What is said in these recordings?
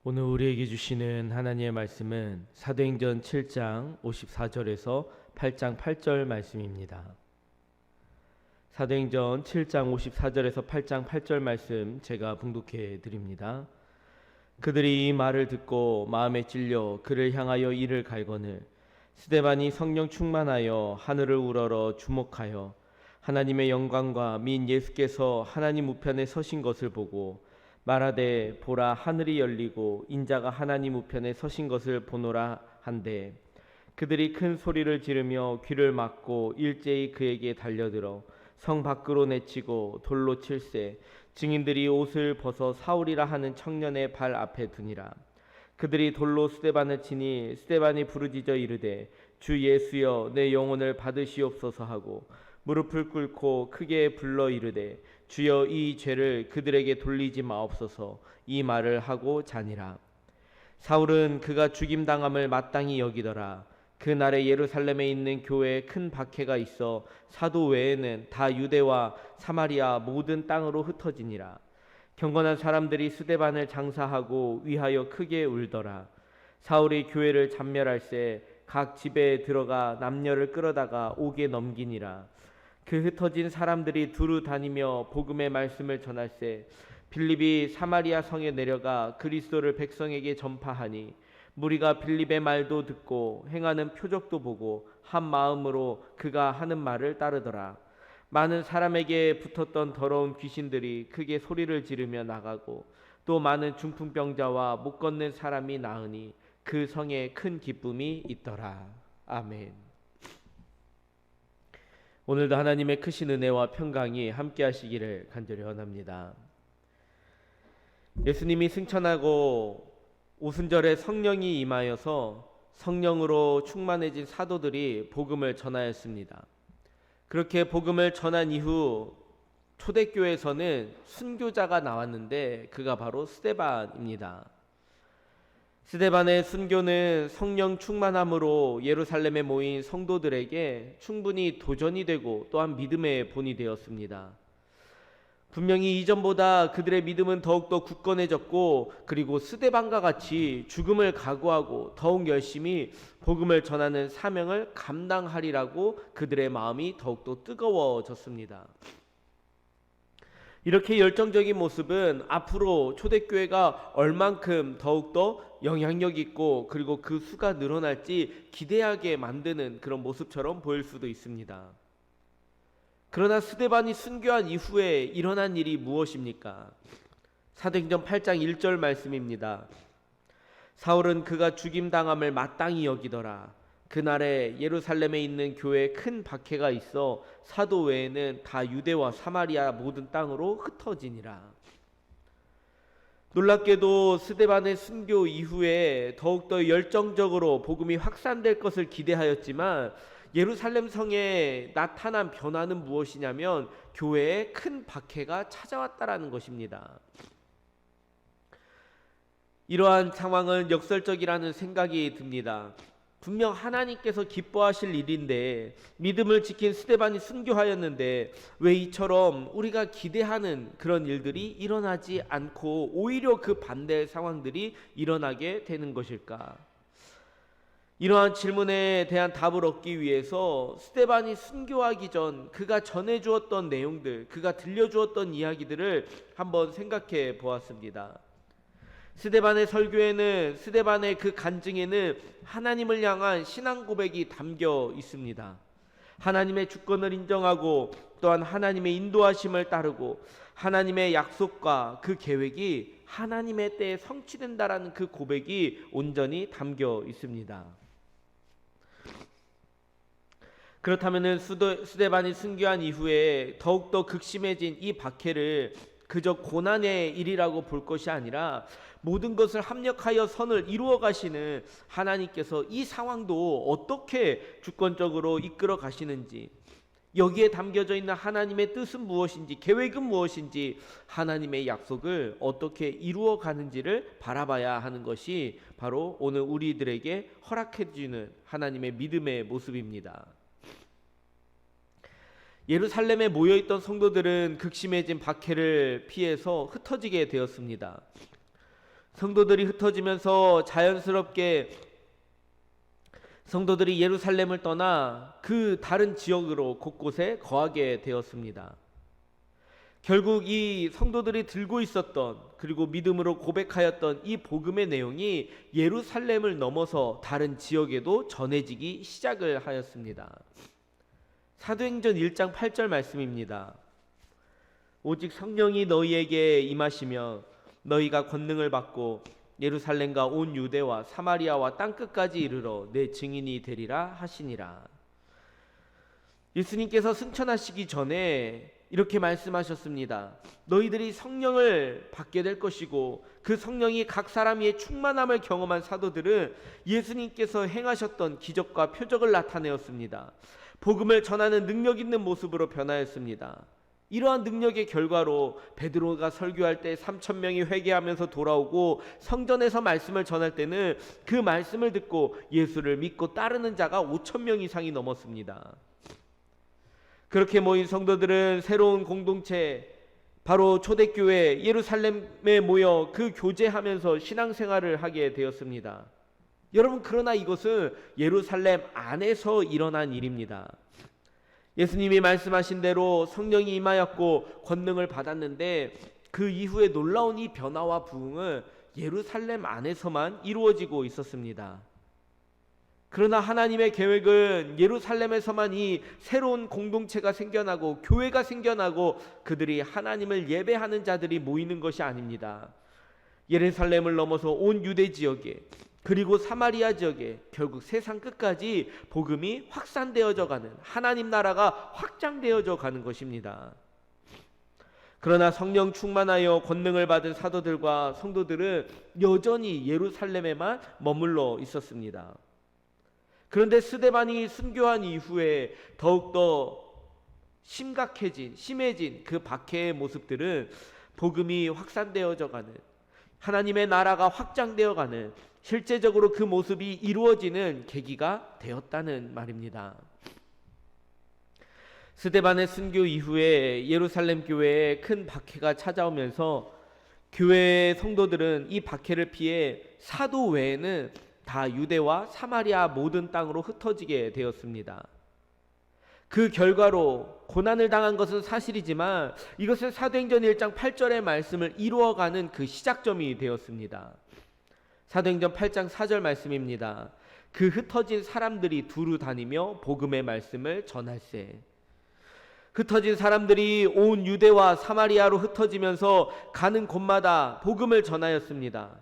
오늘 우리에게 주시는 하나님의 말씀은 사도행전 7장 54절에서 8장 8절 말씀입니다. 사도행전 7장 54절에서 8장 8절 말씀 제가 봉독해 드립니다. 그들이 이 말을 듣고 마음에 찔려 그를 향하여 이를 갈거늘 스데반이 성령 충만하여 하늘을 우러러 주목하여 하나님의 영광과 민 예수께서 하나님 우편에 서신 것을 보고 말하되 보라 하늘이 열리고 인자가 하나님 우편에 서신 것을 보노라 한데 그들이 큰 소리를 지르며 귀를 막고 일제히 그에게 달려들어 성 밖으로 내치고 돌로 칠세 증인들이 옷을 벗어 사울이라 하는 청년의 발 앞에 두니라. 그들이 돌로 스데반을 치니 스데반이 부르짖어 이르되 주 예수여 내 영혼을 받으시옵소서 하고 무릎을 꿇고 크게 불러 이르되 주여 이 죄를 그들에게 돌리지 마옵소서. 이 말을 하고 자니라. 사울은 그가 죽임당함을 마땅히 여기더라. 그날에 예루살렘에 있는 교회에 큰 박해가 있어 사도 외에는 다 유대와 사마리아 모든 땅으로 흩어지니라. 경건한 사람들이 스데반을 장사하고 위하여 크게 울더라. 사울이 교회를 잡멸할새 각 집에 들어가 남녀를 끌어다가 옥에 넘기니라. 그 흩어진 사람들이 두루 다니며 복음의 말씀을 전할새 빌립이 사마리아 성에 내려가 그리스도를 백성에게 전파하니 무리가 빌립의 말도 듣고 행하는 표적도 보고 한 마음으로 그가 하는 말을 따르더라. 많은 사람에게 붙었던 더러운 귀신들이 크게 소리를 지르며 나가고 또 많은 중풍병자와 못 걷는 사람이 나으니 그 성에 큰 기쁨이 있더라. 아멘. 오늘도 하나님의 크신 은혜와 평강이 함께 하시기를 간절히 원합니다. 예수님이 승천하고 오순절에 성령이 임하여서 성령으로 충만해진 사도들이 복음을 전하였습니다. 그렇게 복음을 전한 이후 초대교회에서는 순교자가 나왔는데 그가 바로 스데반입니다. 스데반의 순교는 성령 충만함으로 예루살렘에 모인 성도들에게 충분히 도전이 되고 또한 믿음의 본이 되었습니다. 분명히 이전보다 그들의 믿음은 더욱더 굳건해졌고 그리고 스데반과 같이 죽음을 각오하고 더욱 열심히 복음을 전하는 사명을 감당하리라고 그들의 마음이 더욱더 뜨거워졌습니다. 이렇게 열정적인 모습은 앞으로 초대교회가 얼만큼 더욱더 영향력 있고 그리고 그 수가 늘어날지 기대하게 만드는 그런 모습처럼 보일 수도 있습니다. 그러나 스데반이 순교한 이후에 일어난 일이 무엇입니까? 사도행전 8장 1절 말씀입니다. 사울은 그가 죽임당함을 마땅히 여기더라. 그날에 예루살렘에 있는 교회에 큰 박해가 있어 사도 외에는 다 유대와 사마리아 모든 땅으로 흩어지니라. 놀랍게도 스데반의 순교 이후에 더욱더 열정적으로 복음이 확산될 것을 기대하였지만 예루살렘 성에 나타난 변화는 무엇이냐면 교회에 큰 박해가 찾아왔다라는 것입니다. 이러한 상황은 역설적이라는 생각이 듭니다. 분명 하나님께서 기뻐하실 일인데 믿음을 지킨 스데반이 순교하였는데 왜 이처럼 우리가 기대하는 그런 일들이 일어나지 않고 오히려 그 반대의 상황들이 일어나게 되는 것일까? 이러한 질문에 대한 답을 얻기 위해서 스데반이 순교하기 전 그가 전해주었던 내용들, 그가 들려주었던 이야기들을 한번 생각해 보았습니다. 스데반의 설교에는 스데반의 그 간증에는 하나님을 향한 신앙 고백이 담겨 있습니다. 하나님의 주권을 인정하고 또한 하나님의 인도하심을 따르고 하나님의 약속과 그 계획이 하나님의 때에 성취된다라는 그 고백이 온전히 담겨 있습니다. 그렇다면 스데반이 순교한 이후에 더욱더 극심해진 이 박해를 그저 고난의 일이라고 볼 것이 아니라 모든 것을 합력하여 선을 이루어 가시는 하나님께서 이 상황도 어떻게 주권적으로 이끌어 가시는지, 여기에 담겨져 있는 하나님의 뜻은 무엇인지, 계획은 무엇인지, 하나님의 약속을 어떻게 이루어 가는지를 바라봐야 하는 것이 바로 오늘 우리들에게 허락해 주는 하나님의 믿음의 모습입니다. 예루살렘에 모여있던 성도들은 극심해진 박해를 피해서 흩어지게 되었습니다. 성도들이 흩어지면서 자연스럽게 성도들이 예루살렘을 떠나 그 다른 지역으로 곳곳에 거하게 되었습니다. 결국 이 성도들이 들고 있었던 그리고 믿음으로 고백하였던 이 복음의 내용이 예루살렘을 넘어서 다른 지역에도 전해지기 시작을 하였습니다. 사도행전 1장 8절 말씀입니다. 오직 성령이 너희에게 임하시며 너희가 권능을 받고 예루살렘과 온 유대와 사마리아와 땅끝까지 이르러 내 증인이 되리라 하시니라. 예수님께서 승천하시기 전에 이렇게 말씀하셨습니다. 너희들이 성령을 받게 될 것이고 그 성령이 각 사람 위에 충만함을 경험한 사도들은 예수님께서 행하셨던 기적과 표적을 나타내었습니다. 복음을 전하는 능력 있는 모습으로 변하였습니다. 이러한 능력의 결과로 베드로가 설교할 때 3,000명이 회개하면서 돌아오고 성전에서 말씀을 전할 때는 그 말씀을 듣고 예수를 믿고 따르는 자가 5,000명 이상이 넘었습니다. 그렇게 모인 성도들은 새로운 공동체, 바로 초대교회 예루살렘에 모여 그 교제하면서 신앙생활을 하게 되었습니다. 여러분, 그러나 이것은 예루살렘 안에서 일어난 일입니다. 예수님이 말씀하신 대로 성령이 임하였고 권능을 받았는데 그 이후에 놀라운 이 변화와 부흥은 예루살렘 안에서만 이루어지고 있었습니다. 그러나 하나님의 계획은 예루살렘에서만 이 새로운 공동체가 생겨나고 교회가 생겨나고 그들이 하나님을 예배하는 자들이 모이는 것이 아닙니다. 예루살렘을 넘어서 온 유대 지역에 그리고 사마리아 지역에 결국 세상 끝까지 복음이 확산되어져 가는, 하나님 나라가 확장되어져 가는 것입니다. 그러나 성령 충만하여 권능을 받은 사도들과 성도들은 여전히 예루살렘에만 머물러 있었습니다. 그런데 스데반이 순교한 이후에 더욱더 심해진 그 박해의 모습들은 복음이 확산되어져 가는, 하나님의 나라가 확장되어 가는, 실제적으로 그 모습이 이루어지는 계기가 되었다는 말입니다. 스데반의 순교 이후에 예루살렘 교회에 큰 박해가 찾아오면서 교회의 성도들은 이 박해를 피해 사도 외에는 다 유대와 사마리아 모든 땅으로 흩어지게 되었습니다. 그 결과로 고난을 당한 것은 사실이지만 이것은 사도행전 1장 8절의 말씀을 이루어가는 그 시작점이 되었습니다. 사도행전 8장 4절 말씀입니다. 그 흩어진 사람들이 두루 다니며 복음의 말씀을 전할세. 흩어진 사람들이 온 유대와 사마리아로 흩어지면서 가는 곳마다 복음을 전하였습니다.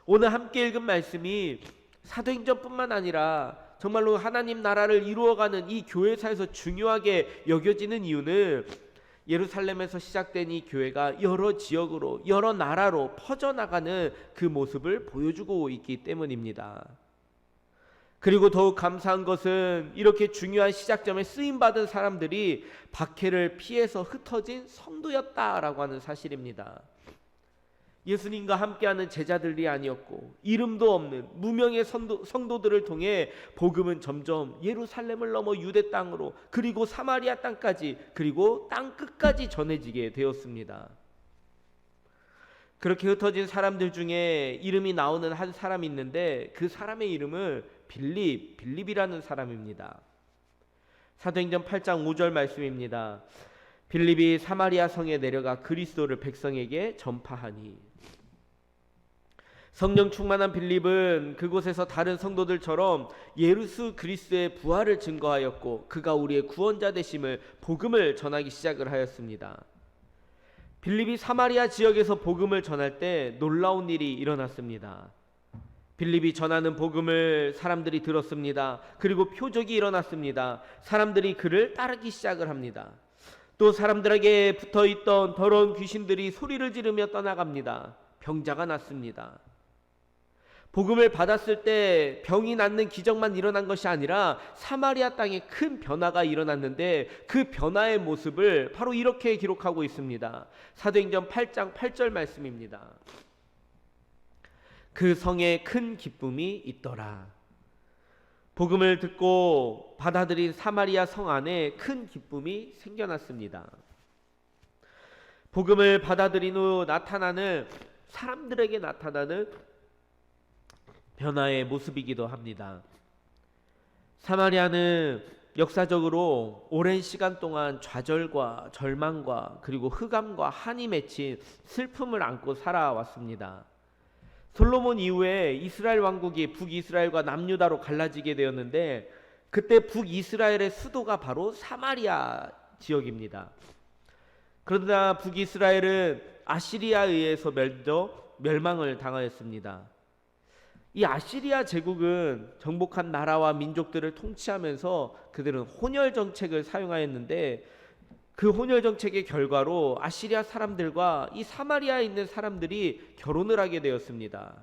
오늘 함께 읽은 말씀이 사도행전뿐만 아니라 정말로 하나님 나라를 이루어가는 이 교회사에서 중요하게 여겨지는 이유는 예루살렘에서 시작된 이 교회가 여러 지역으로, 여러 나라로 퍼져나가는 그 모습을 보여주고 있기 때문입니다. 그리고 더욱 감사한 것은 이렇게 중요한 시작점에 쓰임받은 사람들이 박해를 피해서 흩어진 성도였다라고 하는 사실입니다. 예수님과 함께하는 제자들이 아니었고 이름도 없는 무명의 성도들을 통해 복음은 점점 예루살렘을 넘어 유대 땅으로, 그리고 사마리아 땅까지, 그리고 땅 끝까지 전해지게 되었습니다. 그렇게 흩어진 사람들 중에 이름이 나오는 한 사람이 있는데 그 사람의 이름은 빌립이라는 사람입니다. 사도행전 8장 5절 말씀입니다. 빌립이 사마리아 성에 내려가 그리스도를 백성에게 전파하니. 성령 충만한 빌립은 그곳에서 다른 성도들처럼 예수 그리스도의 부활을 증거하였고 그가 우리의 구원자 되심을, 복음을 전하기 시작을 하였습니다. 빌립이 사마리아 지역에서 복음을 전할 때 놀라운 일이 일어났습니다. 빌립이 전하는 복음을 사람들이 들었습니다. 그리고 표적이 일어났습니다. 사람들이 그를 따르기 시작을 합니다. 또 사람들에게 붙어있던 더러운 귀신들이 소리를 지르며 떠나갑니다. 병자가 낫습니다. 복음을 받았을 때 병이 낫는 기적만 일어난 것이 아니라 사마리아 땅에 큰 변화가 일어났는데 그 변화의 모습을 바로 이렇게 기록하고 있습니다. 사도행전 8장 8절 말씀입니다. 그 성에 큰 기쁨이 있더라. 복음을 듣고 받아들인 사마리아 성 안에 큰 기쁨이 생겨났습니다. 복음을 받아들인 후 나타나는 사람들에게 나타나는 변화의 모습이기도 합니다. 사마리아는 역사적으로 오랜 시간 동안 좌절과 절망과 그리고 흑암과 한이 맺힌 슬픔을 안고 살아왔습니다. 솔로몬 이후에 이스라엘 왕국이 북이스라엘과 남유다로 갈라지게 되었는데, 그때 북이스라엘의 수도가 바로 사마리아 지역입니다. 그러나 북이스라엘은 아시리아에 의해서 멸망을 당하였습니다. 이 아시리아 제국은 정복한 나라와 민족들을 통치하면서 그들은 혼혈 정책을 사용하였는데, 그 혼혈 정책의 결과로 아시리아 사람들과 이 사마리아에 있는 사람들이 결혼을 하게 되었습니다.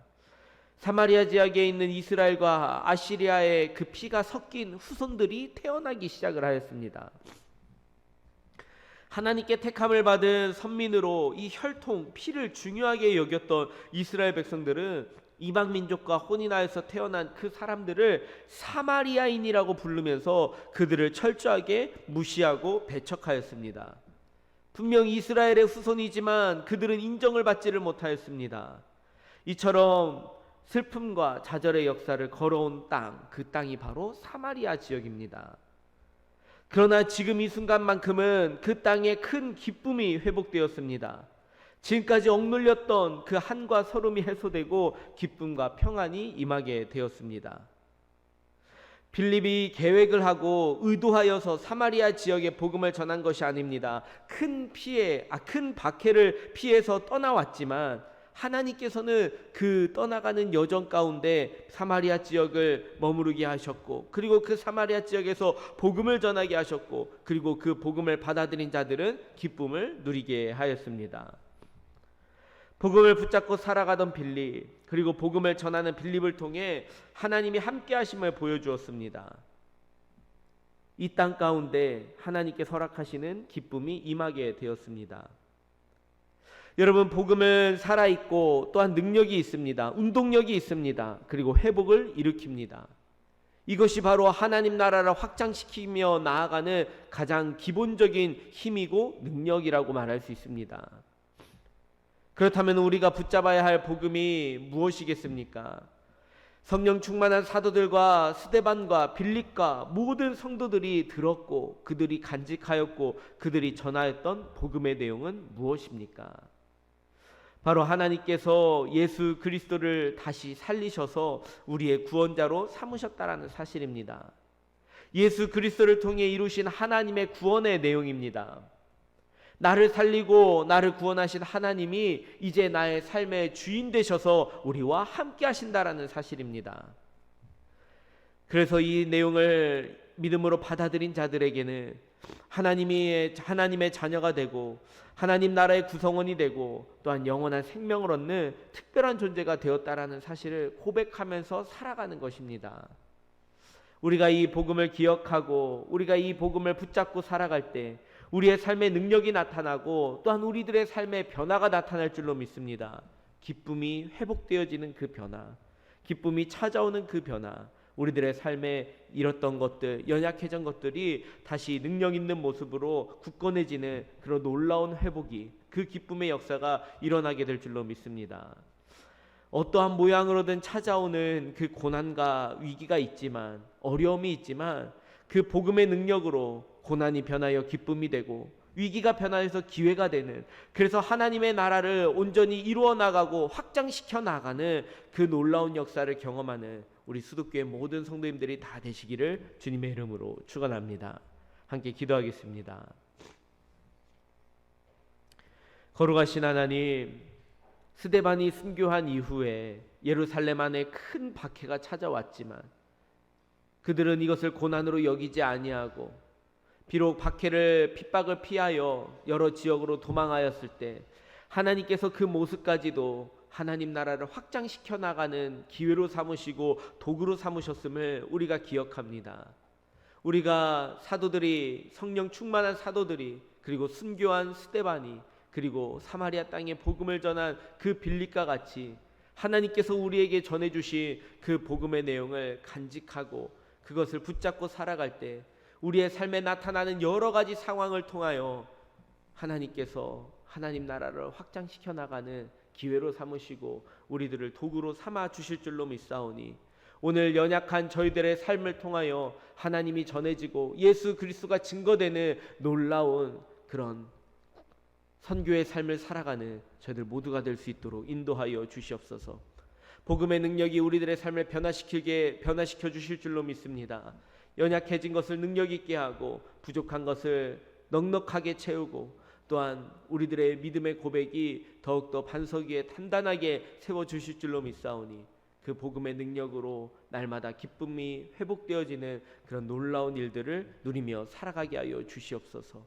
사마리아 지역에 있는 이스라엘과 아시리아의 그 피가 섞인 후손들이 태어나기 시작을 하였습니다. 하나님께 택함을 받은 선민으로 이 혈통, 피를 중요하게 여겼던 이스라엘 백성들은 이방 민족과 혼인하여서 태어난 그 사람들을 사마리아인이라고 부르면서 그들을 철저하게 무시하고 배척하였습니다. 분명 이스라엘의 후손이지만 그들은 인정을 받지를 못하였습니다. 이처럼 슬픔과 좌절의 역사를 걸어온 땅, 그 땅이 바로 사마리아 지역입니다. 그러나 지금 이 순간만큼은 그 땅에 큰 기쁨이 회복되었습니다. 지금까지 억눌렸던 그 한과 서름이 해소되고 기쁨과 평안이 임하게 되었습니다. 빌립이 계획을 하고 의도하여서 사마리아 지역에 복음을 전한 것이 아닙니다. 큰 박해를 피해서 떠나왔지만 하나님께서는 그 떠나가는 여정 가운데 사마리아 지역을 머무르게 하셨고, 그리고 그 사마리아 지역에서 복음을 전하게 하셨고, 그리고 그 복음을 받아들인 자들은 기쁨을 누리게 하였습니다. 복음을 붙잡고 살아가던 빌립, 그리고 복음을 전하는 빌립을 통해 하나님이 함께 하심을 보여주었습니다. 이 땅 가운데 하나님께 허락하시는 기쁨이 임하게 되었습니다. 여러분, 복음은 살아있고 또한 능력이 있습니다. 운동력이 있습니다. 그리고 회복을 일으킵니다. 이것이 바로 하나님 나라를 확장시키며 나아가는 가장 기본적인 힘이고 능력이라고 말할 수 있습니다. 그렇다면 우리가 붙잡아야 할 복음이 무엇이겠습니까? 성령 충만한 사도들과 스데반과 빌립과 모든 성도들이 들었고 그들이 간직하였고 그들이 전하였던 복음의 내용은 무엇입니까? 바로 하나님께서 예수 그리스도를 다시 살리셔서 우리의 구원자로 삼으셨다라는 사실입니다. 예수 그리스도를 통해 이루신 하나님의 구원의 내용입니다. 나를 살리고 나를 구원하신 하나님이 이제 나의 삶의 주인 되셔서 우리와 함께 하신다라는 사실입니다. 그래서 이 내용을 믿음으로 받아들인 자들에게는 하나님의 자녀가 되고 하나님 나라의 구성원이 되고 또한 영원한 생명을 얻는 특별한 존재가 되었다라는 사실을 고백하면서 살아가는 것입니다. 우리가 이 복음을 기억하고 우리가 이 복음을 붙잡고 살아갈 때 우리의 삶의 능력이 나타나고 또한 우리들의 삶의 변화가 나타날 줄로 믿습니다. 기쁨이 회복되어지는 그 변화, 기쁨이 찾아오는 그 변화, 우리들의 삶에 잃었던 것들, 연약해진 것들이 다시 능력 있는 모습으로 굳건해지는 그런 놀라운 회복이, 그 기쁨의 역사가 일어나게 될 줄로 믿습니다. 어떠한 모양으로든 찾아오는 그 고난과 위기가 있지만, 어려움이 있지만 그 복음의 능력으로 고난이 변하여 기쁨이 되고 위기가 변화해서 기회가 되는, 그래서 하나님의 나라를 온전히 이루어 나가고 확장시켜 나가는 그 놀라운 역사를 경험하는 우리 수도교회 모든 성도님들이 다 되시기를 주님의 이름으로 축원합니다. 함께 기도하겠습니다. 거룩하신 하나님, 스데반이 순교한 이후에 예루살렘 안에 큰 박해가 찾아왔지만 그들은 이것을 고난으로 여기지 아니하고 비록 박해를 핍박을 피하여 여러 지역으로 도망하였을 때 하나님께서 그 모습까지도 하나님 나라를 확장시켜 나가는 기회로 삼으시고 도구로 삼으셨음을 우리가 기억합니다. 우리가 사도들이, 성령 충만한 사도들이, 그리고 순교한 스데반이, 그리고 사마리아 땅에 복음을 전한 그 빌립과 같이 하나님께서 우리에게 전해주신 그 복음의 내용을 간직하고 그것을 붙잡고 살아갈 때 우리의 삶에 나타나는 여러 가지 상황을 통하여 하나님께서 하나님 나라를 확장시켜 나가는 기회로 삼으시고 우리들을 도구로 삼아 주실 줄로 믿사오니 오늘 연약한 저희들의 삶을 통하여 하나님이 전해지고 예수 그리스도가 증거되는 놀라운 그런 선교의 삶을 살아가는 저희들 모두가 될 수 있도록 인도하여 주시옵소서. 복음의 능력이 우리들의 삶을 변화시켜 주실 줄로 믿습니다. 연약해진 것을 능력 있게 하고 부족한 것을 넉넉하게 채우고 또한 우리들의 믿음의 고백이 더욱더 반석 위에 단단하게 세워주실 줄로 믿사오니 그 복음의 능력으로 날마다 기쁨이 회복되어지는 그런 놀라운 일들을 누리며 살아가게 하여 주시옵소서.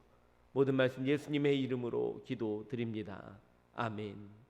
모든 말씀 예수님의 이름으로 기도드립니다. 아멘.